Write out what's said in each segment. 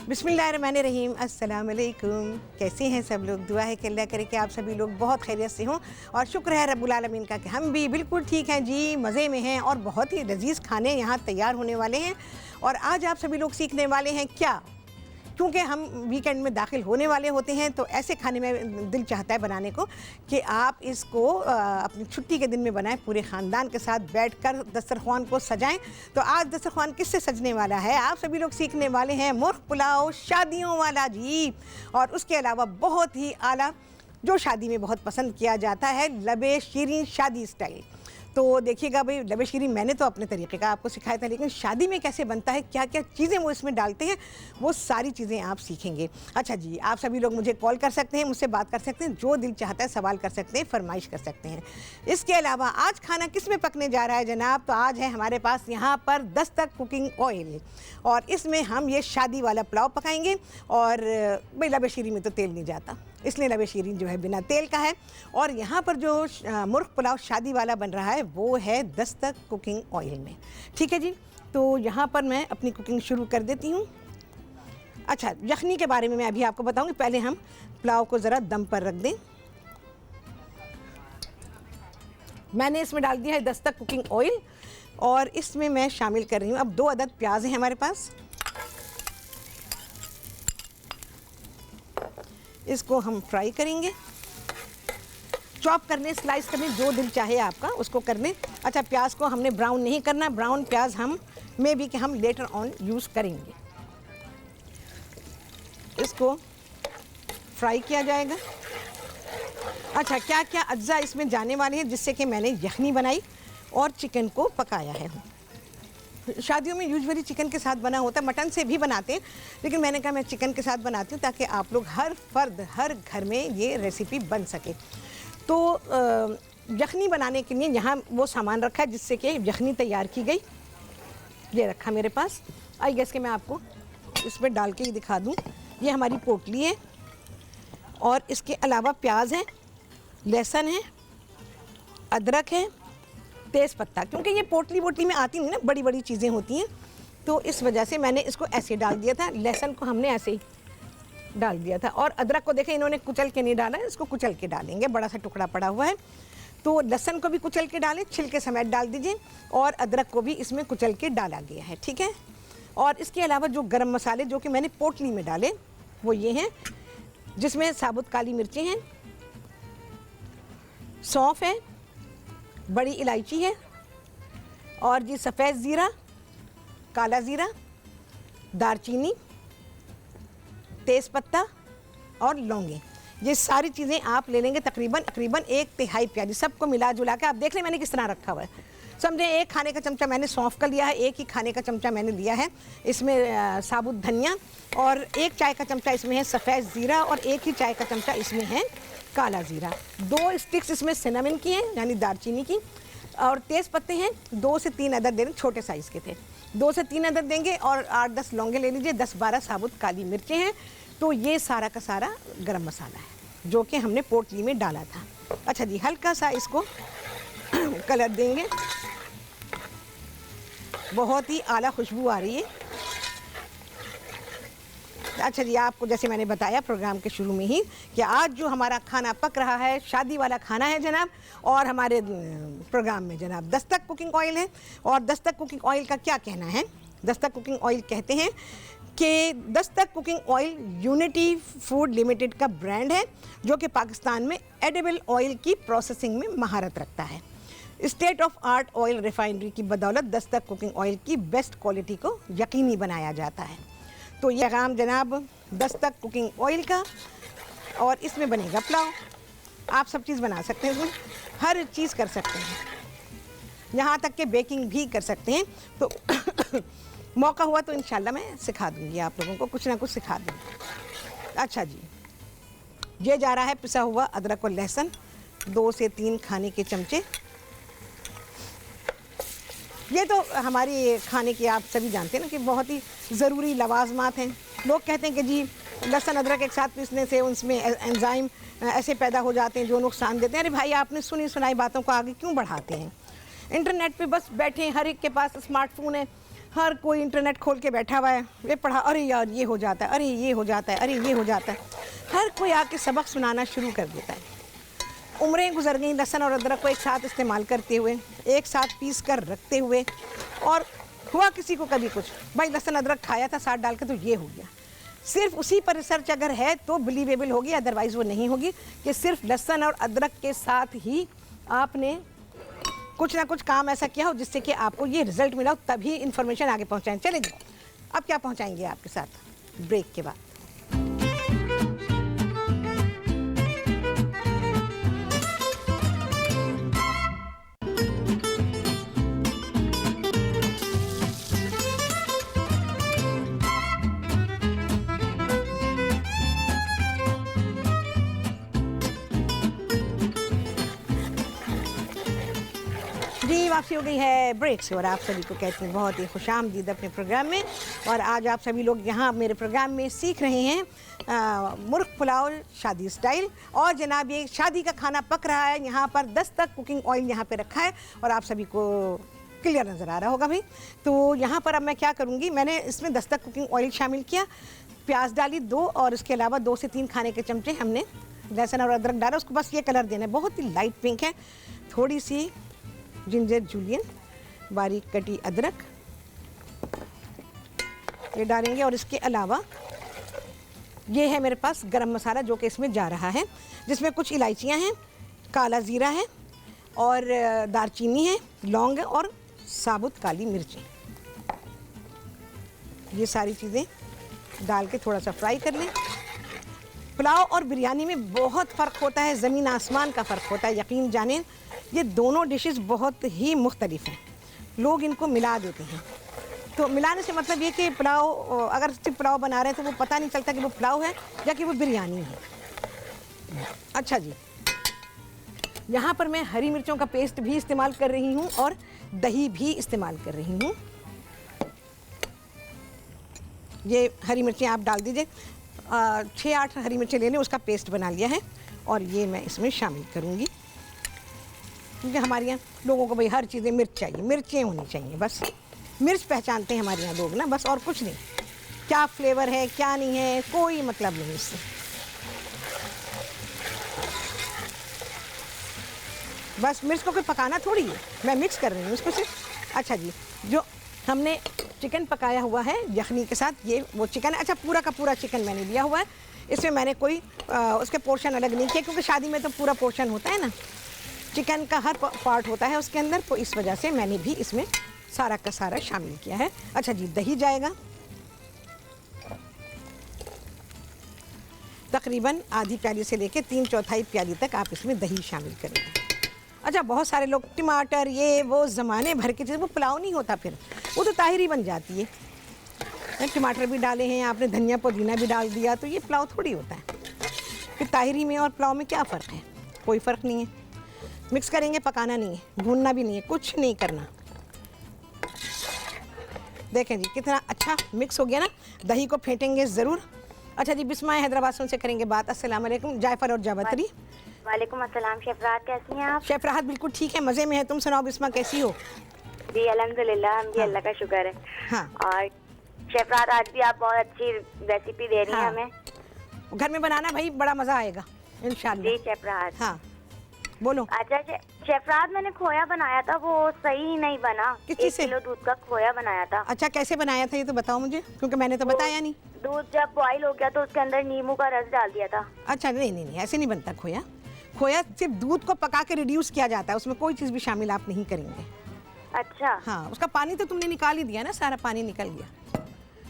बिस्मिल्लाहिर्रहमानिर्रहीम, अस्सलाम वालेकुम। कैसे हैं सब लोग? दुआ है कि अल्लाह करे कि आप सभी लोग बहुत खैरियत से हों और शुक्र है रब्बुल आलमीन का कि हम भी बिल्कुल ठीक हैं जी, मज़े में हैं और बहुत ही लजीज़ खाने यहाँ तैयार होने वाले हैं। और आज आप सभी लोग सीखने वाले हैं क्या, क्योंकि हम वीकेंड में दाखिल होने वाले होते हैं तो ऐसे खाने में दिल चाहता है बनाने को कि आप इसको अपनी छुट्टी के दिन में बनाएं, पूरे ख़ानदान के साथ बैठकर दस्तरख़्वान को सजाएं। तो आज दस्तरख़्वान किससे सजने वाला है? आप सभी लोग सीखने वाले हैं मुर्ग़ पुलाव शादियों वाला जी। और उसके अलावा बहुत ही आला जो शादी में बहुत पसंद किया जाता है, लबे शीरीं शादी स्टाइल। तो देखिएगा भाई, लबे शीरीं मैंने तो अपने तरीके का आपको सिखाया था, लेकिन शादी में कैसे बनता है, क्या क्या चीज़ें वो इसमें डालते हैं, वो सारी चीज़ें आप सीखेंगे। अच्छा जी, आप सभी लोग मुझे कॉल कर सकते हैं, मुझसे बात कर सकते हैं, जो दिल चाहता है सवाल कर सकते हैं, फरमाइश कर सकते हैं। इसके अलावा आज खाना किस में पकने जा रहा है जनाब? तो आज है हमारे पास यहाँ पर दस्तक कुकिंग ऑयल, और इसमें हम ये शादी वाला पुलाव पकाएंगे। और भाई लबे शीरीं में तो तेल नहीं जाता, इसलिए लबे शीरीं जो है बिना तेल का है। और यहाँ पर जो मुर्ग़ पुलाव शादी वाला बन रहा है वो है दस्तक कुकिंग ऑयल में। ठीक है जी, तो यहाँ पर मैं अपनी कुकिंग शुरू कर देती हूँ। अच्छा, यखनी के बारे में मैं अभी आपको बताऊँगी, पहले हम पुलाव को ज़रा दम पर रख दें। मैंने इसमें डाल दिया है दस्तक कुकिंग ऑयल और इसमें मैं शामिल कर रही हूँ अब 2 अदद प्याज हैं हमारे पास। इसको हम फ्राई करेंगे, चॉप करने, स्लाइस करने, जो दिल चाहे आपका उसको करने। अच्छा, प्याज को हमने ब्राउन नहीं करना, ब्राउन प्याज हम में भी कि हम लेटर ऑन यूज़ करेंगे। इसको फ्राई किया जाएगा। अच्छा, क्या क्या अज्जा इसमें जाने वाले हैं जिससे कि मैंने यखनी बनाई और चिकन को पकाया है। शादियों में यूजुअली चिकन के साथ बना होता है, मटन से भी बनाते हैं, लेकिन मैंने कहा मैं चिकन के साथ बनाती हूँ ताकि आप लोग हर फर्द हर घर में ये रेसिपी बन सके। तो यखनी बनाने के लिए यहाँ वो सामान रखा है जिससे कि यखनी तैयार की गई। ये रखा मेरे पास। आई गेस के मैं आपको इसमें डाल के ही दिखा दूँ। ये हमारी पोटली है और इसके अलावा प्याज है, लहसुन है, अदरक है, तेज़पत्ता। क्योंकि ये पोटली वोटली में आती नहीं ना, बड़ी बड़ी चीज़ें होती हैं, तो इस वजह से मैंने इसको ऐसे डाल दिया था। लहसुन को हमने ऐसे ही डाल दिया था और अदरक को देखें इन्होंने कुचल के नहीं डाला है, इसको कुचल के डालेंगे, बड़ा सा टुकड़ा पड़ा हुआ है। तो लहसुन को भी कुचल के डालें, छिलके समेत डाल दीजिए, और अदरक को भी इसमें कुचल के डाला गया है। ठीक है। और इसके अलावा जो गरम मसाले जो कि मैंने पोटली में डाले वो ये हैं, जिसमें साबुत काली मिर्चें हैं, सौंफ है, बड़ी इलायची है, और जी सफ़ेद ज़ीरा, काला ज़ीरा, दारचीनी, तेज़पत्ता और लौंगे। ये सारी चीज़ें आप ले लेंगे, तकरीबन 1/3 प्याली, सबको मिला जुला के। आप देख लें मैंने किस तरह रखा हुआ है। समझे 1 खाने का चमचा मैंने सौंफ का लिया है, 1 ही खाने का चमचा मैंने लिया है इसमें साबुत धनिया, और 1 चाय का चमचा इसमें है सफ़ेद ज़ीरा, और 1 ही चाय का चमचा इसमें है काला ज़ीरा। 2 स्टिक्स इसमें सिनेमन की हैं, यानी दालचीनी की, और तेज़ पत्ते हैं 2 से 3 अदद देने, छोटे साइज़ के थे, 2 से 3 अदद देंगे, और 8-10 लौंगे ले लीजिए, 10-12 साबुत काली मिर्चें हैं। तो ये सारा का सारा गरम मसाला है जो कि हमने पोटली में डाला था। अच्छा जी, हल्का सा इसको कलर देंगे, बहुत ही आला खुशबू आ रही है। अच्छा जी, आपको जैसे मैंने बताया प्रोग्राम के शुरू में ही कि आज जो हमारा खाना पक रहा है शादी वाला खाना है जनाब, और हमारे प्रोग्राम में जनाब दस्तक कुकिंग ऑयल है। और दस्तक कुकिंग ऑयल का क्या कहना है? दस्तक कुकिंग ऑयल कहते हैं कि Dastak cooking oil unity food limited का ब्रांड है जो कि पाकिस्तान में एडिबल ऑयल की प्रोसेसिंग में महारत रखता है। State of art oil refinery की बदौलत दस्तक कुकिंग ऑयल की बेस्ट क्वालिटी को यकीनी बनाया जाता है। तो ये काम जनाब दस्तक कुकिंग ऑयल का, और इसमें बनेगा पुलाव। आप सब चीज़ बना सकते हैं, इसमें हर चीज़ कर सकते हैं, यहाँ तक कि बेकिंग भी कर सकते हैं। तो मौका हुआ तो इंशाल्लाह मैं सिखा दूँगी आप लोगों को, कुछ ना कुछ सिखा दूँगी। अच्छा जी, ये जा रहा है पिसा हुआ अदरक और लहसुन, 2 से 3 खाने के चमचे। ये तो हमारी खाने की आप सभी जानते हैं ना कि बहुत ही ज़रूरी लवाजमात हैं। लोग कहते हैं कि जी लहसुन अदरक एक साथ पीसने से उसमें एंजाइम ऐसे पैदा हो जाते हैं जो नुकसान देते हैं। अरे भाई, आपने सुनी सुनाई बातों को आगे क्यों बढ़ाते हैं? इंटरनेट पे बस बैठे, हर एक के पास स्मार्टफोन है, हर कोई इंटरनेट खोल के बैठा हुआ है, ये पढ़ा, अरे यार ये हो जाता है, अरे ये हो जाता है, अरे ये हो जाता है। हर कोई आके सबक सुनाना शुरू कर देता है। उम्रें गुजर गई लहसुन और अदरक को एक साथ इस्तेमाल करते हुए, एक साथ पीस कर रखते हुए, और हुआ किसी को कभी कुछ, भाई लहसुन अदरक खाया था साथ डाल के तो ये हो गया। सिर्फ उसी पर रिसर्च अगर है तो बिलीवेबल होगी, अदरवाइज़ वो नहीं होगी कि सिर्फ लहसुन और अदरक के साथ ही आपने कुछ ना कुछ काम ऐसा किया हो जिससे कि आपको ये रिजल्ट मिला हो, तभी इन्फॉर्मेशन आगे पहुंचाएं। चलें जी, अब क्या पहुंचाएंगे आपके साथ ब्रेक के बाद। जी वापसी हो गई है ब्रेक से, और आप सभी को कहते हैं बहुत ही खुशामदीद अपने प्रोग्राम में। और आज आप सभी लोग यहाँ मेरे प्रोग्राम में सीख रहे हैं मुर्ग पुलाव शादी स्टाइल। और जनाब ये शादी का खाना पक रहा है, यहाँ पर 10 तक कुकिंग ऑयल यहाँ पे रखा है और आप सभी को क्लियर नज़र आ रहा होगा भाई। तो यहाँ पर अब मैं क्या करूँगी, मैंने इसमें 10 तक कुकिंग ऑयल शामिल किया, प्याज डाली 2, और इसके अलावा 2 से 3 खाने के चमचे हमने लहसुन और अदरक डाला। उसको बस ये कलर देना है, बहुत ही लाइट पिंक है। थोड़ी सी जिंजर जूलियन, बारीक कटी अदरक ये डालेंगे, और इसके अलावा ये है मेरे पास गरम मसाला जो कि इसमें जा रहा है, जिसमें कुछ इलायचियां हैं, काला ज़ीरा है, और दालचीनी है, लौंग है, और साबुत काली मिर्चें। ये सारी चीज़ें डाल के थोड़ा सा फ्राई कर लें। पुलाव और बिरयानी में बहुत फ़र्क होता है, ज़मीन आसमान का फ़र्क होता है, यकीन जानें। ये दोनों डिशेस बहुत ही मुख्तलिफ हैं, लोग इनको मिला देते हैं। तो मिलाने से मतलब ये कि पुलाव, अगर सिर्फ पुलाव बना रहे हैं तो वो पता नहीं चलता कि वो पुलाव है या कि वो बिरयानी है। अच्छा जी, यहाँ पर मैं हरी मिर्चों का पेस्ट भी इस्तेमाल कर रही हूँ और दही भी इस्तेमाल कर रही हूँ। ये हरी मिर्चें आप डाल दीजिए, 6-8 हरी मिर्चें ले लें, उसका पेस्ट बना लिया है, और ये मैं इसमें शामिल करूँगी। क्योंकि हमारे यहाँ लोगों को भाई हर चीज़ें मिर्च चाहिए, मिर्चें होनी चाहिए, बस मिर्च पहचानते हैं हमारे यहाँ लोग ना, बस, और कुछ नहीं। क्या फ्लेवर है क्या नहीं है कोई मतलब नहीं इससे। बस मिर्च को कोई पकाना थोड़ी है, मैं मिक्स कर रही हूँ इसको सिर्फ। अच्छा जी, जो हमने चिकन पकाया हुआ है यखनी के साथ, ये वो चिकन है। अच्छा, पूरा का पूरा चिकन मैंने लिया हुआ है, इसमें मैंने कोई उसके पोर्शन अलग नहीं किए, क्योंकि शादी में तो पूरा पोर्शन होता है ना, चिकन का हर पार्ट होता है उसके अंदर, तो इस वजह से मैंने भी इसमें सारा का सारा शामिल किया है। अच्छा जी, दही जाएगा तकरीबन आधी प्याली से लेके 3/4 प्याली तक आप इसमें दही शामिल करेंगे। अच्छा, बहुत सारे लोग टमाटर ये वो ज़माने भर की चीज़, वो पुलाव नहीं होता, फिर वो तो ताहिरी बन जाती है। टमाटर भी डाले हैं आपने, धनिया पुदीना भी डाल दिया, तो ये पुलाव थोड़ी होता है। फिर ताहिरी में और पुलाव में क्या फ़र्क है? कोई फ़र्क नहीं है। मिक्स करेंगे, पकाना नहीं है, भूनना भी नहीं है, कुछ नहीं करना। देखें जी कितना अच्छा मिक्स हो गया ना। दही को फेंटेंगे ज़रूर। अच्छा जी, बिस्माए हैदराबाद से उनसे करेंगे बात। अस्सलाम वालेकुम, जायफल और जावत्री। वालेकुम अस्सलाम। शेफ राहत कैसी हैं आप? शेफ राहत बिल्कुल ठीक है, मज़े में है। तुम सुनाओ बिस्मा, कैसी हो? जी अल्हम्दुलिल्लाह, हम भी अल्लाह का शुक्र है। हाँ। और शेफ राहत आज भी आप बहुत अच्छी रेसिपी दे रही हैं हमें। घर में बनाना भाई, बड़ा मज़ा आएगा इंशाल्लाह। जी शेफ राहत। हाँ बोलो। अच्छा शेफ राहत, मैंने खोया बनाया था, वो सही नहीं बना। किस चीज़ से? 1 किलो दूध का खोया बनाया था। अच्छा, कैसे बनाया था ये तो बताओ मुझे, क्योंकि मैंने तो बताया नहीं। दूध जब बॉईल हो गया तो उसके अंदर नींबू का रस डाल दिया था। अच्छा, नहीं, ऐसे नहीं बनता खोया। खोया सिर्फ दूध को पका के रिड्यूस किया जाता है, उसमें कोई चीज़ भी शामिल आप नहीं करेंगे। अच्छा। हाँ, उसका पानी तो तुमने निकाल ही दिया ना, सारा पानी निकल गया।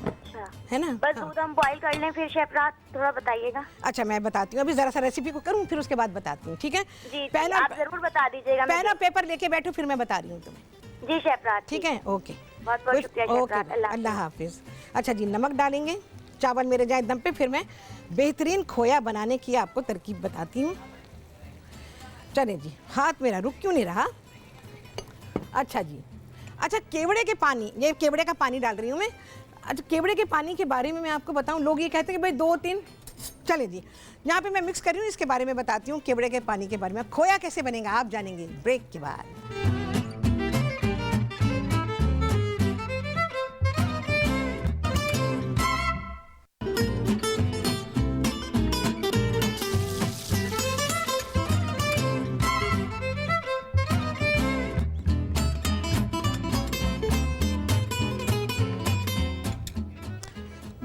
अच्छा है ना। बस हाँ। दूध हम बॉईल कर लें फिर शेफ राहत, थोड़ा बताइएगा। अच्छा, मैं बताती हूँ, अभी ज़रा सा रेसिपी को करूँ फिर उसके बाद बताती हूँ, ठीक है? जी पहला आप जरूर बता दीजिएगा। पेन और पेपर लेके बैठो, फिर मैं बता रही हूँ तुम्हें। जी शेफ राहत, ठीक है, ओके। बहुत बहुत शुक्रिया शेफ राहत, अल्लाह हाफिज़। अच्छा जी, नमक डालेंगे, चावल मेरे जाए दम पे, फिर मैं बेहतरीन खोया बनाने की आपको तरकीब बताती हूँ। चले जी, हाथ मेरा रुक क्यों नहीं रहा? अच्छा जी, अच्छा केवड़े के पानी, ये केवड़े का पानी डाल रही हूँ मैं। अच्छा, केवड़े के पानी के बारे में मैं आपको बताऊँ, लोग ये कहते हैं कि भाई 2-3, चले जी, यहाँ पे मैं मिक्स कर रही हूँ, इसके बारे में बताती हूँ, केवड़े के पानी के बारे में। खोया कैसे बनेगा आप जानेंगे ब्रेक के बाद।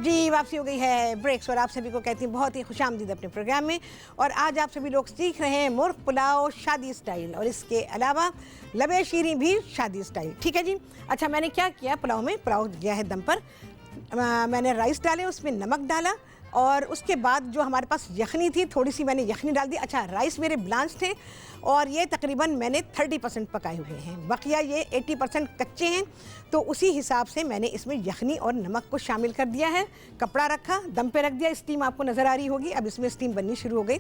जी वापसी हो गई है ब्रेक्स और आप सभी को कहती हूँ बहुत ही खुशामदीद अपने प्रोग्राम में। और आज आप सभी लोग सीख रहे हैं मुर्ग पुलाव शादी स्टाइल और इसके अलावा लबे शीरी भी शादी स्टाइल। ठीक है जी। अच्छा, मैंने क्या किया, पुलाव में पुलाव दिया है दम पर, मैंने राइस डाले, उसमें नमक डाला और उसके बाद जो हमारे पास यखनी थी थोड़ी सी मैंने यखनी डाल दी। अच्छा, राइस मेरे ब्लांच थे और ये तकरीबन मैंने 30% पकाए हुए हैं, बकिया ये 80% कच्चे हैं, तो उसी हिसाब से मैंने इसमें यखनी और नमक को शामिल कर दिया है। कपड़ा रखा, दम पे रख दिया, स्टीम आपको नज़र आ रही होगी, अब इसमें स्टीम बननी शुरू हो गई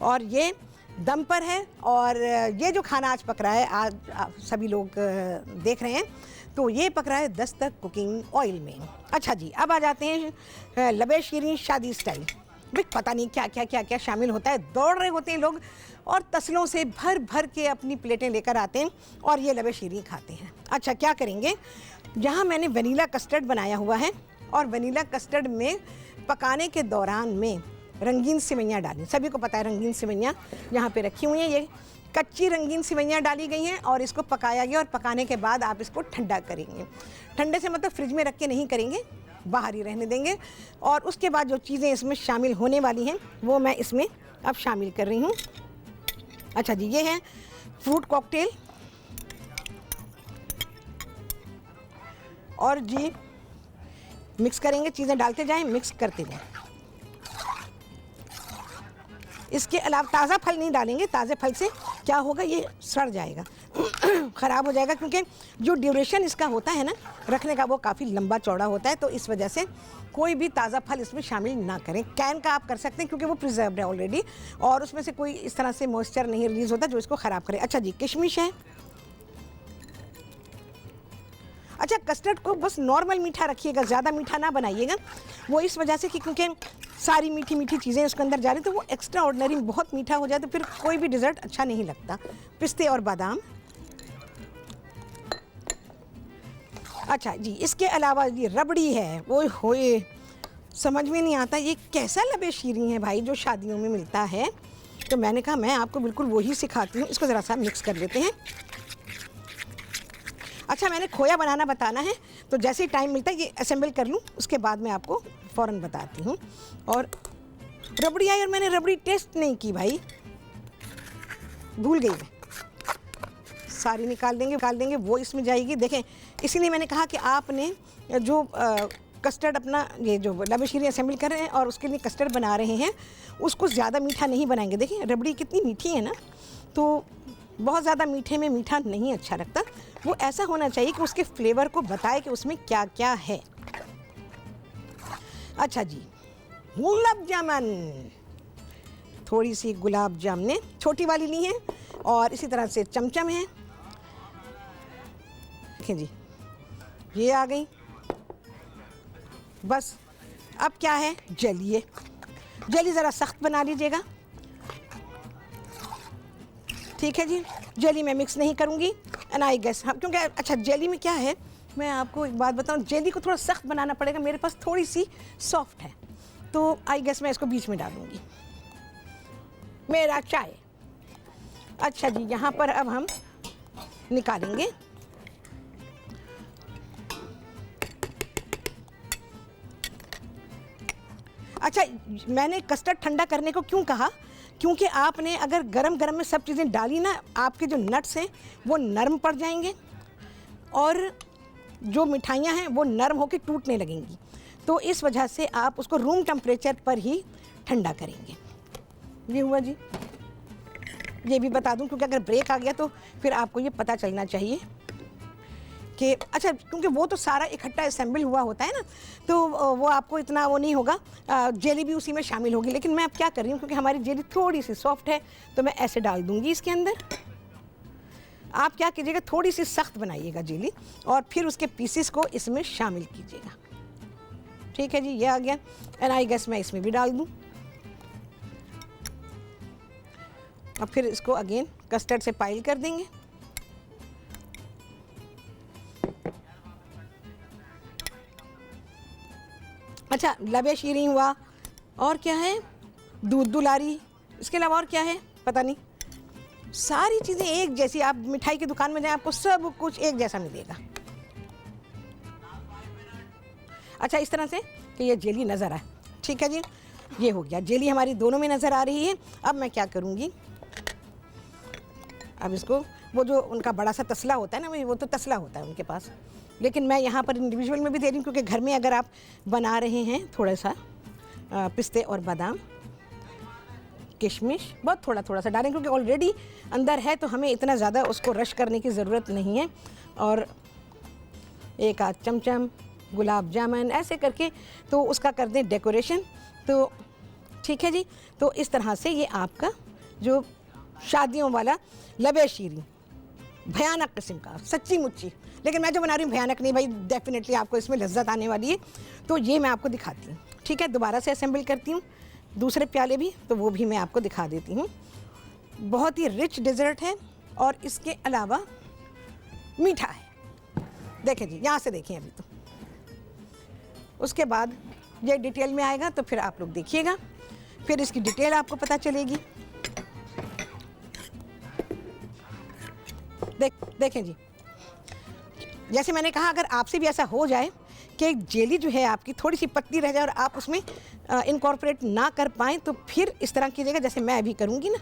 और ये दम पर है। और ये जो खाना आज पक रहा है, आज आप सभी लोग देख रहे हैं, तो ये पक रहा है 10 तक कुकिंग ऑयल में। अच्छा जी, अब आ जाते हैं लबे शीरीं शादी स्टाइल। भाई पता नहीं क्या क्या क्या क्या शामिल होता है, दौड़ रहे होते हैं लोग और तसलों से भर भर के अपनी प्लेटें लेकर आते हैं और ये लबे शीरीं खाते हैं। अच्छा, क्या करेंगे, यहाँ मैंने वनीला कस्टर्ड बनाया हुआ है और वनीला कस्टर्ड में पकाने के दौरान में रंगीन सेवइयाँ डाली। सभी को पता है रंगीन सेवइयाँ यहाँ पे रखी हुई हैं, ये कच्ची रंगीन सेवइयाँ डाली गई हैं और इसको पकाया गया और पकाने के बाद आप इसको ठंडा करेंगे। ठंडे से मतलब फ्रिज में रख के नहीं करेंगे, बाहर ही रहने देंगे। और उसके बाद जो चीज़ें इसमें शामिल होने वाली हैं वो मैं इसमें अब शामिल कर रही हूँ। अच्छा जी, ये है फ्रूट कॉकटेल और जी मिक्स करेंगे, चीज़ें डालते जाएं, मिक्स करते जाएं। इसके अलावा ताज़ा फल नहीं डालेंगे, ताज़े फल से क्या होगा, ये सड़ जाएगा ख़राब हो जाएगा, क्योंकि जो ड्यूरेशन इसका होता है ना रखने का वो काफ़ी लंबा चौड़ा होता है, तो इस वजह से कोई भी ताज़ा फल इसमें शामिल ना करें। कैन का आप कर सकते हैं क्योंकि वो प्रिजर्व्ड है ऑलरेडी और उसमें से कोई इस तरह से मॉइस्चर नहीं रिलीज़ होता जो इसको ख़राब करे। अच्छा जी, किशमिश है। अच्छा, कस्टर्ड को बस नॉर्मल मीठा रखिएगा, ज़्यादा मीठा ना बनाइएगा, वो इस वजह से कि क्योंकि सारी मीठी मीठी चीज़ें उसके अंदर जा रही तो वो एक्स्ट्रा ऑर्डिनरी बहुत मीठा हो जाए तो फिर कोई भी डिज़र्ट अच्छा नहीं लगता। पिस्ते और बादाम। अच्छा जी, इसके अलावा ये रबड़ी है, वो होए समझ में नहीं आता ये कैसा लबे शीरीं है भाई जो शादियों में मिलता है, तो मैंने कहा मैं आपको बिल्कुल वही सिखाती हूँ। इसको ज़रा सा मिक्स कर लेते हैं। अच्छा, मैंने खोया बनाना बताना है, तो जैसे ही टाइम मिलता है ये असेंबल कर लूँ, उसके बाद मैं आपको फ़ौरन बताती हूँ। और रबड़ी आई और मैंने रबड़ी टेस्ट नहीं की भाई, भूल गई मैं। सारी निकाल देंगे वो इसमें जाएगी। देखें, इसीलिए मैंने कहा कि आपने जो कस्टर्ड अपना ये जो लबे शीरीं असेंबल कर रहे हैं और उसके लिए कस्टर्ड बना रहे हैं उसको ज़्यादा मीठा नहीं बनाएंगे। देखिए रबड़ी कितनी मीठी है ना, तो बहुत ज़्यादा मीठे में मीठा नहीं अच्छा लगता, वो ऐसा होना चाहिए कि उसके फ्लेवर को बताए कि उसमें क्या क्या है। अच्छा जी, गुलाब जामुन, थोड़ी सी गुलाब जामुन छोटी वाली ली है और इसी तरह से चमचम है। देखें जी, ये आ गई। बस अब क्या है, जलिए, जली ज़रा सख्त बना लीजिएगा। ठीक है जी, जेली मैं मिक्स नहीं करूँगी एंड आई गेस हम क्योंकि अच्छा जेली में क्या है, मैं आपको एक बात बताऊँ, जेली को थोड़ा सख्त बनाना पड़ेगा, मेरे पास थोड़ी सी सॉफ्ट है, तो आई गेस मैं इसको बीच में डालूँगी। मेरा चाय। अच्छा जी, यहाँ पर अब हम निकालेंगे। अच्छा, मैंने कस्टर्ड ठंडा करने को क्यों कहा, क्योंकि आपने अगर गरम गरम में सब चीज़ें डाली ना, आपके जो नट्स हैं वो नरम पड़ जाएंगे और जो मिठाइयाँ हैं वो नरम होकर टूटने लगेंगी, तो इस वजह से आप उसको रूम टेम्परेचर पर ही ठंडा करेंगे। ये हुआ जी, ये भी बता दूं क्योंकि अगर ब्रेक आ गया तो फिर आपको ये पता चलना चाहिए कि अच्छा, क्योंकि वो तो सारा इकट्ठा असेंबल हुआ होता है ना, तो वो आपको इतना वो नहीं होगा, जेली भी उसी में शामिल होगी। लेकिन मैं अब क्या कर रही हूँ, क्योंकि हमारी जेली थोड़ी सी सॉफ्ट है तो मैं ऐसे डाल दूँगी इसके अंदर। आप क्या कीजिएगा, थोड़ी सी सख्त बनाइएगा जेली और फिर उसके पीसेस को इसमें शामिल कीजिएगा। ठीक है जी, ये आ गया एंड आई गेस मैं इसमें भी डाल दूँ और फिर इसको अगेन कस्टर्ड से पाइल कर देंगे। अच्छा, लबे शीरीं हुआ और क्या है, दूध दुलारी, इसके अलावा और क्या है पता नहीं, सारी चीज़ें एक जैसी। आप मिठाई की दुकान में जाएं आपको सब कुछ एक जैसा मिलेगा। अच्छा, इस तरह से कि ये जेली नज़र आए। ठीक है जी, ये हो गया, जेली हमारी दोनों में नज़र आ रही है। अब मैं क्या करूँगी, अब इसको, वो जो उनका बड़ा सा तसला होता है ना, वो तो तसला होता है उनके पास, लेकिन मैं यहाँ पर इंडिविजुअल में भी दे रही हूँ, क्योंकि घर में अगर आप बना रहे हैं थोड़ा सा पिस्ते और बादाम, किशमिश बहुत थोड़ा थोड़ा सा डालें, क्योंकि ऑलरेडी अंदर है, तो हमें इतना ज़्यादा उसको रश करने की ज़रूरत नहीं है। और एक आध चमचम गुलाब जामुन ऐसे करके तो उसका कर दें डेकोरेशन। तो ठीक है जी, तो इस तरह से ये आपका जो शादियों वाला लबे शीरी, भयानक किस्म का, सच्ची मुच्ची, लेकिन मैं जो बना रही हूँ भयानक नहीं भाई, डेफिनेटली आपको इसमें लज्जत आने वाली है। तो ये मैं आपको दिखाती हूँ। ठीक है, दोबारा से असेंबल करती हूँ दूसरे प्याले भी, तो वो भी मैं आपको दिखा देती हूँ। बहुत ही रिच डेजर्ट है और इसके अलावा मीठा है। देखें जी, यहाँ से देखें अभी तो, उसके बाद ये डिटेल में आएगा तो फिर आप लोग देखिएगा, फिर इसकी डिटेल आपको पता चलेगी। देखें जी, जैसे मैंने कहा, अगर आपसे भी ऐसा हो जाए कि जेली जो है आपकी थोड़ी सी पतली रह जाए और आप उसमें इनकॉर्पोरेट ना कर पाएँ, तो फिर इस तरह कीजिएगा जैसे मैं अभी करूँगी ना।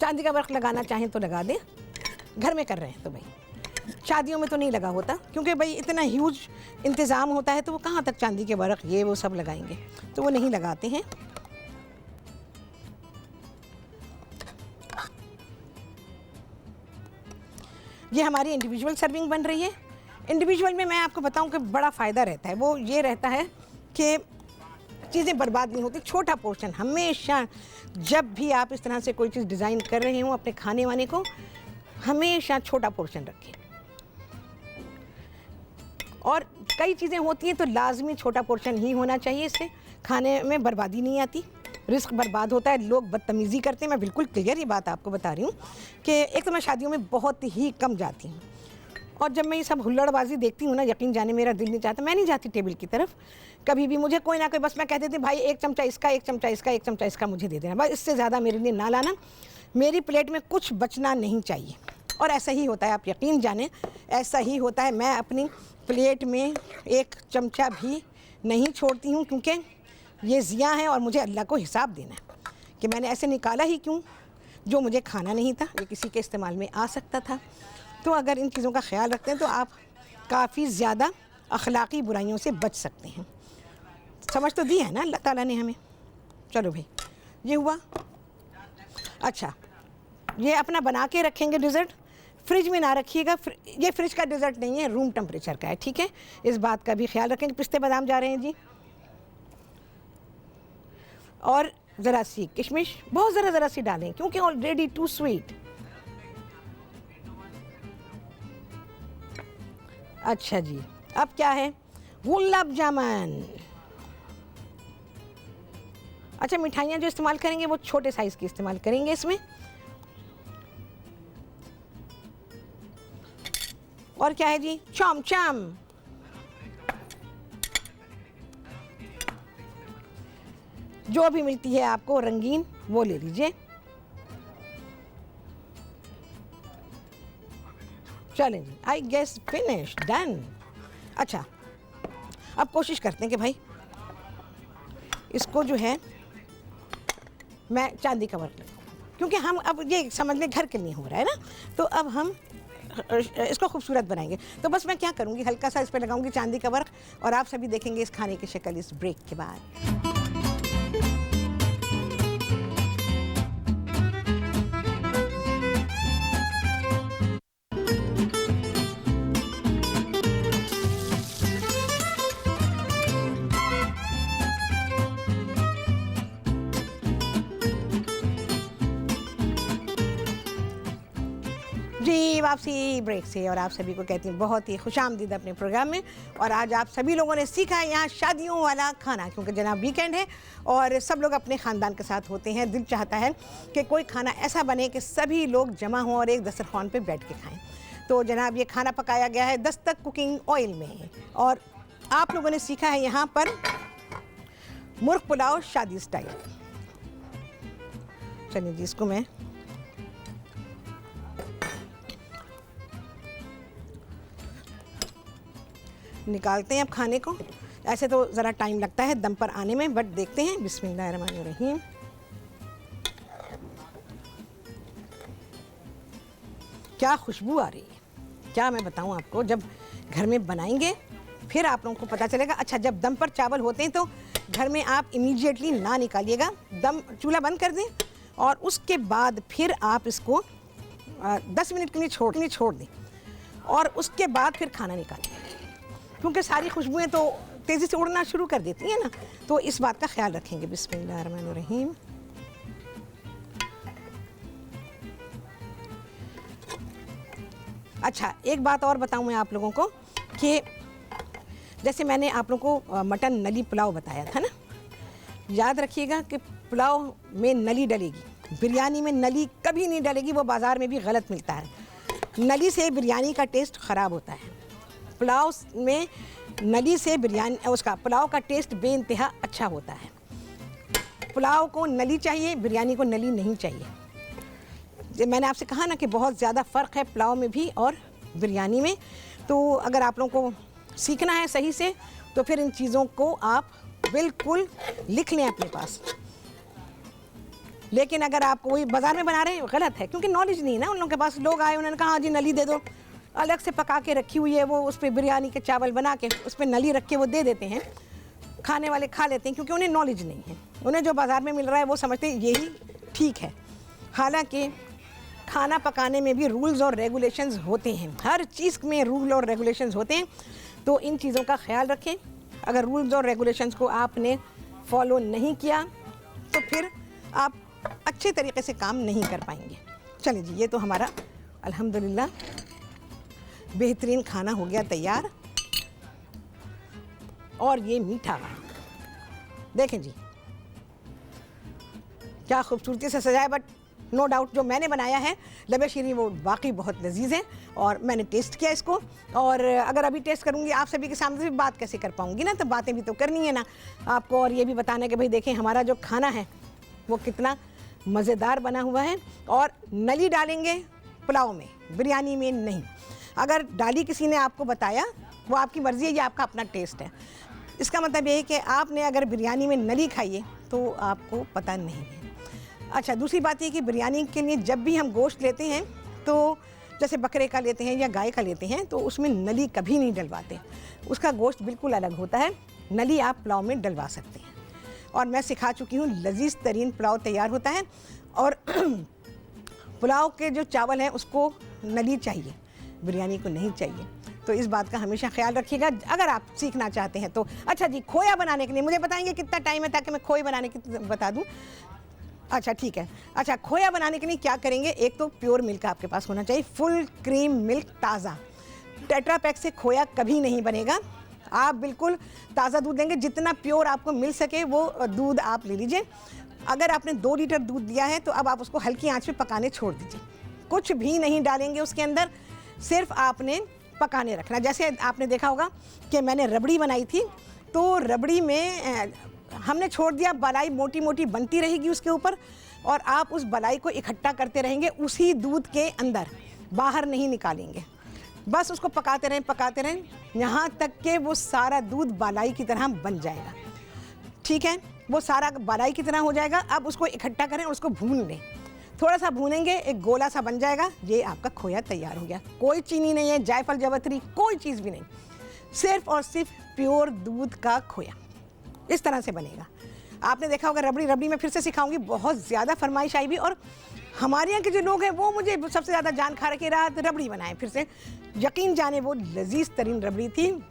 चांदी का वर्क लगाना चाहें तो लगा दें, घर में कर रहे हैं तो भाई, शादियों में तो नहीं लगा होता, क्योंकि भाई इतना ह्यूज इंतज़ाम होता है, तो वो कहाँ तक चांदी के वर्क ये वो सब लगाएंगे, तो वो नहीं लगाते हैं। ये हमारी इंडिविजुअल सर्विंग बन रही है। इंडिविजुअल में मैं आपको बताऊं कि बड़ा फ़ायदा रहता है, वो ये रहता है कि चीज़ें बर्बाद नहीं होती। छोटा पोर्शन हमेशा, जब भी आप इस तरह से कोई चीज़ डिज़ाइन कर रहे हो अपने खाने वाने को, हमेशा छोटा पोर्शन रखें। और कई चीज़ें होती हैं तो लाजमी छोटा पोर्शन ही होना चाहिए, इससे खाने में बर्बादी नहीं आती, रिस्क बर्बाद होता है, लोग बदतमीज़ी करते हैं। मैं बिल्कुल क्लियर ये बात आपको बता रही हूँ कि एक तो मैं शादियों में बहुत ही कम जाती हूँ, और जब मैं ये सब हुल्लड़बाजी देखती हूँ ना, यकीन जाने मेरा दिल नहीं चाहता, मैं नहीं जाती टेबल की तरफ कभी भी। मुझे कोई ना कोई, बस मैं कह देती भाई एक चमचा इसका, एक चमचा इसका, एक चमचा इसका मुझे दे देना, बस इससे ज़्यादा मेरे लिए ना लाना। मेरी प्लेट में कुछ बचना नहीं चाहिए, और ऐसा ही होता है, आप यकीन जाने ऐसा ही होता है। मैं अपनी प्लेट में एक चमचा भी नहीं छोड़ती हूँ, क्योंकि ये ज़िया है और मुझे अल्लाह को हिसाब देना है कि मैंने ऐसे निकाला ही क्यों, जो मुझे खाना नहीं था, ये किसी के इस्तेमाल में आ सकता था। तो अगर इन चीज़ों का ख्याल रखते हैं तो आप काफ़ी ज़्यादा अखलाक़ी बुराइयों से बच सकते हैं। समझ तो दी है ना अल्लाह ताला ने हमें। चलो भाई, ये हुआ। अच्छा, ये अपना बना के रखेंगे डिज़र्ट, फ्रिज में ना रखिएगा, ये फ्रिज का डिज़र्ट नहीं है, रूम टेम्परेचर का है। ठीक है, इस बात का भी ख्याल रखेंगे। पिस्ते बादाम जा रहे हैं जी, और ज़रा सी किशमिश, बहुत ज़रा सी डालें, क्योंकि ऑलरेडी टू स्वीट। अच्छा जी, अब क्या है, गुलाब जामुन। अच्छा, मिठाइयाँ जो इस्तेमाल करेंगे वो छोटे साइज़ की इस्तेमाल करेंगे इसमें। और क्या है जी, चमचम। जो भी मिलती है आपको रंगीन, वो ले लीजिए। चलें जी, आई गेस फिनिश, डन। अच्छा, अब कोशिश करते हैं कि भाई इसको जो है मैं चांदी का वर्क लगाऊं, क्योंकि हम अब ये समझ लें घर के लिए हो रहा है ना, तो अब हम इसको खूबसूरत बनाएंगे। तो बस मैं क्या करूँगी, हल्का सा इस पर लगाऊंगी चांदी का वर्क, और आप सभी देखेंगे इस खाने की शक्ल इस ब्रेक के बाद। जी, वापसी ब्रेक से, और आप सभी को कहती हूँ बहुत ही खुशामदीद अपने प्रोग्राम में। और आज आप सभी लोगों ने सीखा है यहाँ शादियों वाला खाना, क्योंकि जनाब वीकेंड है और सब लोग अपने ख़ानदान के साथ होते हैं। दिल चाहता है कि कोई खाना ऐसा बने कि सभी लोग जमा हों और एक दस्तरखान पे बैठ के खाएं। तो जनाब ये खाना पकाया गया है दस्तक कुकिंग ऑयल में, और आप लोगों ने सीखा है यहाँ पर मुर्ग पुलाव शादी स्टाइल। चलिए जी, इसको मैं निकालते हैं अब खाने को। ऐसे तो ज़रा टाइम लगता है दम पर आने में, बट देखते हैं। बिस्मिल्लाहिर्रहमानिर्रहीम। क्या खुशबू आ रही है, क्या मैं बताऊं आपको। जब घर में बनाएंगे फिर आप लोगों को पता चलेगा। अच्छा, जब दम पर चावल होते हैं तो घर में आप इमीडिएटली ना निकालिएगा, दम चूल्हा बंद कर दें और उसके बाद फिर आप इसको 10 मिनट के लिए छोड़ दें और उसके बाद फिर खाना निकालें, क्योंकि सारी खुशबुएं तो तेज़ी से उड़ना शुरू कर देती हैं ना, तो इस बात का ख्याल रखेंगे। बिस्मिल्लाहिर्रहमानिर्रहीम। अच्छा, एक बात और बताऊं मैं आप लोगों को कि जैसे मैंने आप लोगों को मटन नली पुलाव बताया था ना, याद रखिएगा कि पुलाव में नली डलेगी, बिरयानी में नली कभी नहीं डलेगी। वो बाज़ार में भी गलत मिलता है। नली से बिरयानी का टेस्ट ख़राब होता है। पुलाव में नली से बिरयानी, उसका पुलाव का टेस्ट बेइंतहा अच्छा होता है। पुलाव को नली चाहिए, बिरयानी को नली नहीं चाहिए। मैंने आपसे कहा ना कि बहुत ज़्यादा फ़र्क है पुलाव में भी और बिरयानी में। तो अगर आप लोगों को सीखना है सही से तो फिर इन चीज़ों को आप बिल्कुल लिख लें अपने पास। लेकिन अगर आप वही बाज़ार में बना रहे हैं, गलत है, क्योंकि नॉलेज नहीं है ना उन लोगों के पास। लोग आए, उन्होंने कहा हाँ जी नली दे दो, अलग से पका के रखी हुई है, वो उस पर बिरयानी के चावल बना के उस पर नली रख के वो दे देते हैं। खाने वाले खा लेते हैं क्योंकि उन्हें नॉलेज नहीं है। उन्हें जो बाज़ार में मिल रहा है वो समझते हैं यही ठीक है। हालांकि खाना पकाने में भी रूल्स और रेगुलेशंस होते हैं, हर चीज़ में रूल और रेगुलेशंस होते हैं। तो इन चीज़ों का ख्याल रखें। अगर रूल्स और रेगुलेशंस को आपने फॉलो नहीं किया तो फिर आप अच्छे तरीके से काम नहीं कर पाएंगे। चलिए जी, ये तो हमारा अल्हम्दुलिल्लाह बेहतरीन खाना हो गया तैयार। और ये मीठा देखें जी, क्या खूबसूरती से सजाया। बट नो डाउट जो मैंने बनाया है लबे शीरी वो वाकई बहुत लजीज़ है और मैंने टेस्ट किया इसको। और अगर अभी टेस्ट करूँगी आप सभी के सामने भी बात कैसे कर पाऊँगी ना, तो बातें भी तो करनी है ना आपको। और ये भी बताना कि भाई देखें हमारा जो खाना है वो कितना मज़ेदार बना हुआ है। और नली डालेंगे पुलाव में, बिरयानी में नहीं। अगर डाली किसी ने आपको बताया वो आपकी मर्ज़ी है, ये आपका अपना टेस्ट है। इसका मतलब ये है कि आपने अगर बिरयानी में नली खाई है तो आपको पता नहीं है। अच्छा, दूसरी बात ये कि बिरयानी के लिए जब भी हम गोश्त लेते हैं तो जैसे बकरे का लेते हैं या गाय का लेते हैं तो उसमें नली कभी नहीं डलवाते। उसका गोश्त बिल्कुल अलग होता है। नली आप पुलाव में डलवा सकते हैं। और मैं सिखा चुकी हूँ, लजीज़ तरीन पुलाव तैयार होता है। और पुलाव के जो चावल हैं उसको नली चाहिए, बिरयानी को नहीं चाहिए। तो इस बात का हमेशा ख्याल रखिएगा अगर आप सीखना चाहते हैं तो। अच्छा जी, खोया बनाने के लिए मुझे बताएंगे कितना टाइम है ताकि मैं खोए बनाने की बता दूं। अच्छा ठीक है। अच्छा, खोया बनाने के लिए क्या करेंगे, एक तो प्योर मिल्क आपके पास होना चाहिए, फुल क्रीम मिल्क ताज़ा। टेट्रा पैक से खोया कभी नहीं बनेगा। आप बिल्कुल ताज़ा दूध देंगे, जितना प्योर आपको मिल सके वो दूध आप ले लीजिए। अगर आपने 2 लीटर दूध दिया है तो अब आप उसको हल्की आंच पे पकाने छोड़ दीजिए। कुछ भी नहीं डालेंगे उसके अंदर, सिर्फ आपने पकाने रखना। जैसे आपने देखा होगा कि मैंने रबड़ी बनाई थी, तो रबड़ी में हमने छोड़ दिया, बलाई मोटी मोटी बनती रहेगी उसके ऊपर और आप उस बलाई को इकट्ठा करते रहेंगे उसी दूध के अंदर, बाहर नहीं निकालेंगे। बस उसको पकाते रहें यहाँ तक कि वो सारा दूध बालाई की तरह बन जाएगा। ठीक है, वो सारा बालाई की तरह हो जाएगा। अब उसको इकट्ठा करें और उसको भून लें। थोड़ा सा भूनेंगे, एक गोला सा बन जाएगा। ये आपका खोया तैयार हो गया। कोई चीनी नहीं है, जायफल जावित्री कोई चीज़ भी नहीं, सिर्फ और सिर्फ प्योर दूध का खोया। इस तरह से बनेगा। आपने देखा होगा रबड़ी में फिर से सिखाऊंगी, बहुत ज़्यादा फरमाइश आई भी। और हमारे यहाँ के जो लोग हैं वो मुझे सबसे ज़्यादा जान खा रखे रात रबड़ी बनाएं फिर से। यकीन जाने वो लजीज़ तरीन रबड़ी थी,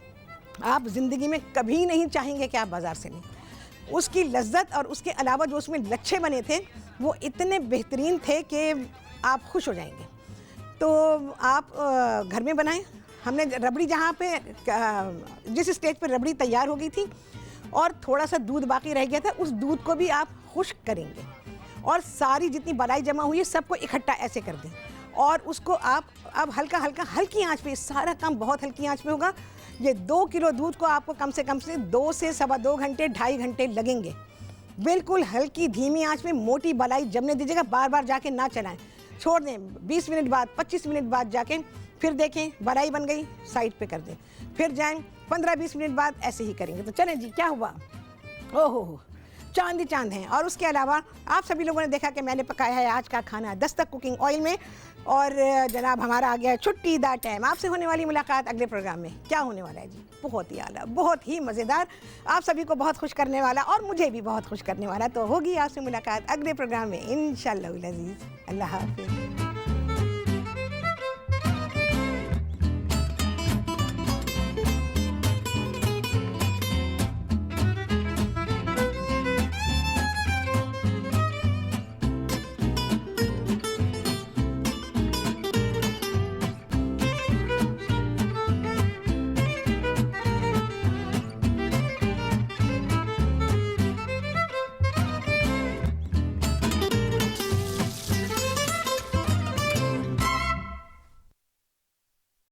आप ज़िंदगी में कभी नहीं चाहेंगे कि आप बाज़ार से लें। उसकी लज्जत और उसके अलावा जो उसमें लच्छे बने थे वो इतने बेहतरीन थे कि आप खुश हो जाएंगे। तो आप घर में बनाएं। हमने रबड़ी जहाँ पे जिस स्टेज पर रबड़ी तैयार हो गई थी और थोड़ा सा दूध बाकी रह गया था, उस दूध को भी आप खुश्क करेंगे और सारी जितनी बलाई जमा हुई है सबको इकट्ठा ऐसे कर दें। और उसको आप अब हल्का हल्की आंच पे, सारा काम बहुत हल्की आंच पे होगा। ये 2 किलो दूध को आपको कम से 2 से सवा 2 घंटे 2.5 घंटे लगेंगे। बिल्कुल हल्की धीमी आंच में मोटी बलाई जमने दीजिएगा, बार बार जाके ना चलाएं, छोड़ दें। 20 मिनट बाद 25 मिनट बाद जाके फिर देखें बराई बन गई, साइड पे कर दें, फिर जाएं 15-20 मिनट बाद ऐसे ही करेंगे। तो चलें जी, क्या हुआ, ओहो हो चांद ही चांद हैं। और उसके अलावा आप सभी लोगों ने देखा कि मैंने पकाया है आज का खाना दस्तक कुकिंग ऑयल में। और जनाब हमारा आ गया है छुट्टी दा टाइम। आपसे होने वाली मुलाकात अगले प्रोग्राम में। क्या होने वाला है जी, बहुत ही आला, बहुत ही मज़ेदार, आप सभी को बहुत खुश करने वाला और मुझे भी बहुत खुश करने वाला। तो होगी आपसे मुलाकात अगले प्रोग्राम में इंशाअल्लाह अज़ीज़। अल्लाह हाफ़िज़।